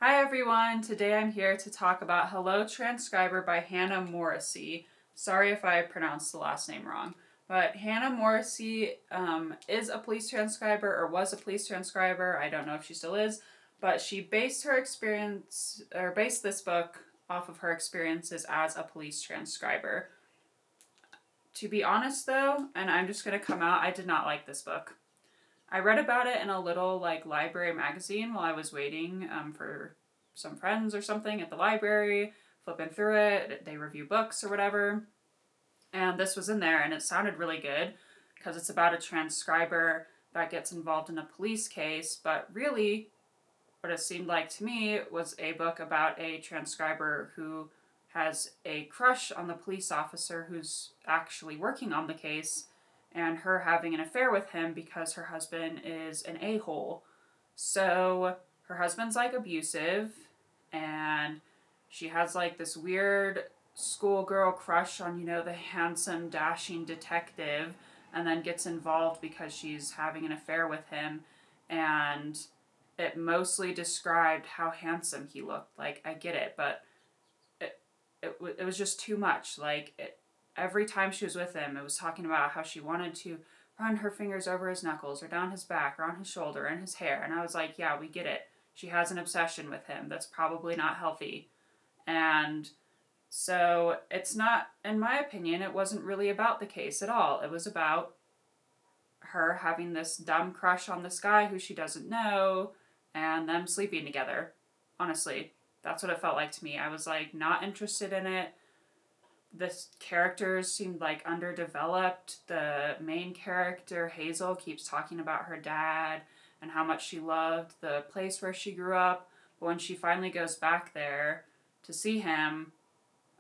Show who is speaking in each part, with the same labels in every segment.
Speaker 1: Hi everyone, today I'm here to talk about Hello Transcriber by Hannah Morrissey. Sorry if I pronounced the last name wrong. But Hannah Morrissey is a police transcriber, or was a police transcriber. I don't know if she still is. But she based this book off of her experiences as a police transcriber. To be honest though, and I'm just going to come out, I did not like this book. I read about it in a little library magazine while I was waiting for some friends or something at the library, flipping through it. They review books or whatever. And this was in there and it sounded really good because it's about a transcriber that gets involved in a police case, but really what it seemed like to me was a book about a transcriber who has a crush on the police officer who's actually working on the case, and her having an affair with him because her husband is an a-hole. So her husband's abusive, and she has this weird schoolgirl crush on, the handsome, dashing detective, and then gets involved because she's having an affair with him, and it mostly described how handsome he looked. I get it, but it was just too much. Every time she was with him, it was talking about how she wanted to run her fingers over his knuckles or down his back or on his shoulder and his hair. And I was like, yeah, we get it. She has an obsession with him. That's probably not healthy. And so it's not, in my opinion, it wasn't really about the case at all. It was about her having this dumb crush on this guy who she doesn't know and them sleeping together. Honestly, that's what it felt like to me. I was not interested in it. The characters seemed underdeveloped. The main character, Hazel, keeps talking about her dad and how much she loved the place where she grew up. But when she finally goes back there to see him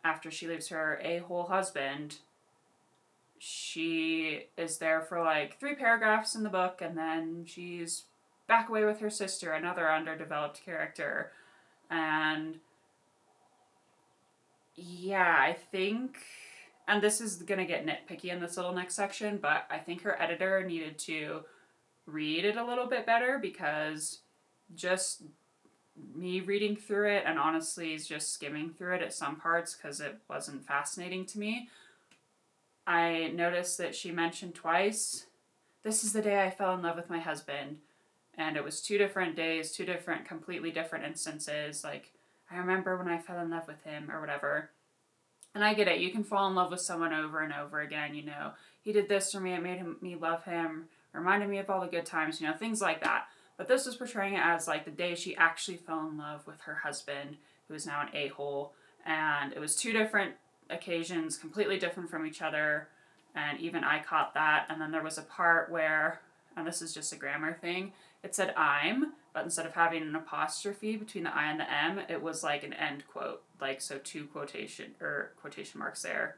Speaker 1: after she leaves her a-hole husband, she is there for 3 paragraphs in the book, and then she's back away with her sister, another underdeveloped character. And yeah, I think, and this is going to get nitpicky in this little next section, but I think her editor needed to read it a little bit better, because just me reading through it, and honestly just skimming through it at some parts because it wasn't fascinating to me, I noticed that she mentioned twice, "This is the day I fell in love with my husband." And it was 2 different days, 2 different, completely different instances. I remember when I fell in love with him or whatever. And I get it. You can fall in love with someone over and over again, He did this for me. It made me love him. Reminded me of all the good times, things like that. But this was portraying it as the day she actually fell in love with her husband, who is now an a-hole. And it was 2 different occasions, completely different from each other. And even I caught that. And then there was a part where, and this is just a grammar thing, it said "I'm," but instead of having an apostrophe between the I and the M, it was an end quote. So 2 quotation marks there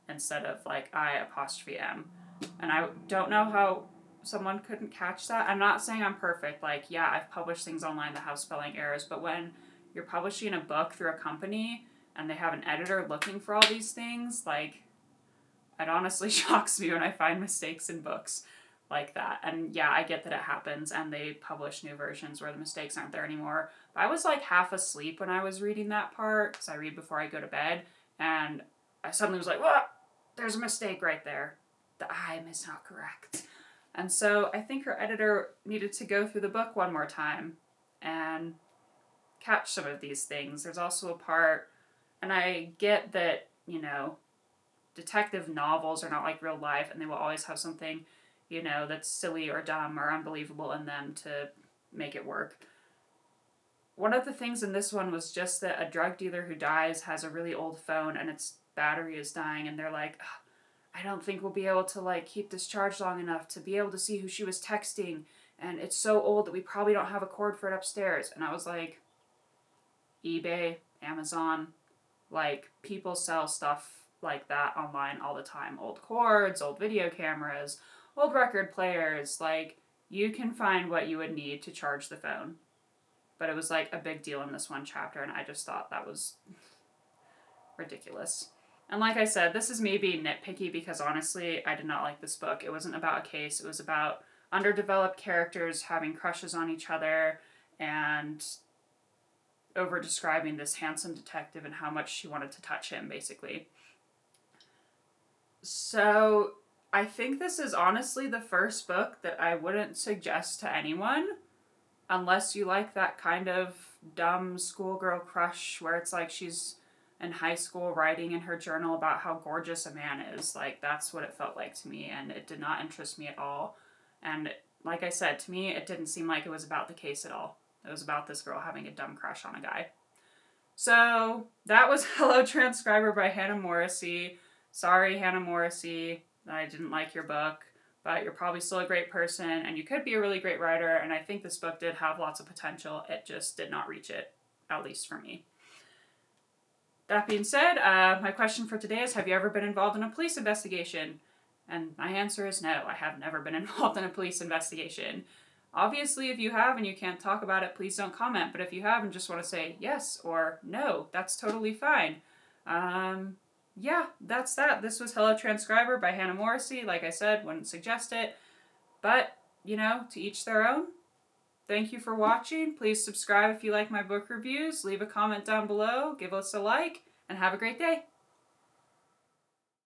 Speaker 1: instead of I apostrophe M. And I don't know how someone couldn't catch that. I'm not saying I'm perfect. Yeah, I've published things online that have spelling errors, but when you're publishing a book through a company and they have an editor looking for all these things, it honestly shocks me when I find mistakes in books like that. And yeah, I get that it happens and they publish new versions where the mistakes aren't there anymore. But I was half asleep when I was reading that part, because I read before I go to bed, and I suddenly was like, "What? There's a mistake right there. The "I'm" is not correct." And so I think her editor needed to go through the book one more time and catch some of these things. There's also a part, and I get that, detective novels are not like real life, and they will always have something, that's silly or dumb or unbelievable in them to make it work. One of the things in this one was just that a drug dealer who dies has a really old phone and its battery is dying, and they're like, "I don't think we'll be able to keep this charged long enough to be able to see who she was texting, and it's so old that we probably don't have a cord for it upstairs." And I was like, eBay, Amazon, people sell stuff like that online all the time. Old cords, old video cameras, old record players. You can find what you would need to charge the phone. But it was a big deal in this one chapter, and I just thought that was ridiculous. And like I said, this is me being nitpicky because honestly, I did not like this book. It wasn't about a case. It was about underdeveloped characters having crushes on each other, and over describing this handsome detective and how much she wanted to touch him, basically. So I think this is honestly the first book that I wouldn't suggest to anyone unless you like that kind of dumb schoolgirl crush where it's like she's in high school writing in her journal about how gorgeous a man is. Like, that's what it felt like to me, and it did not interest me at all. And like I said, to me, it didn't seem like it was about the case at all. It was about this girl having a dumb crush on a guy. So that was Hello Transcriber by Hannah Morrissey. Sorry, Hannah Morrissey, that I didn't like your book, but you're probably still a great person, and you could be a really great writer, and I think this book did have lots of potential. It just did not reach it, at least for me. That being said, my question for today is, have you ever been involved in a police investigation? And my answer is no, I have never been involved in a police investigation. Obviously, if you have and you can't talk about it, please don't comment. But if you have and just want to say yes or no, that's totally fine. Yeah, that's that. This was Hello Transcriber by Hannah Morrissey. Like I said, wouldn't suggest it. But, you know, to each their own. Thank you for watching. Please subscribe if you like my book reviews. Leave a comment down below. Give us a like. And have a great day.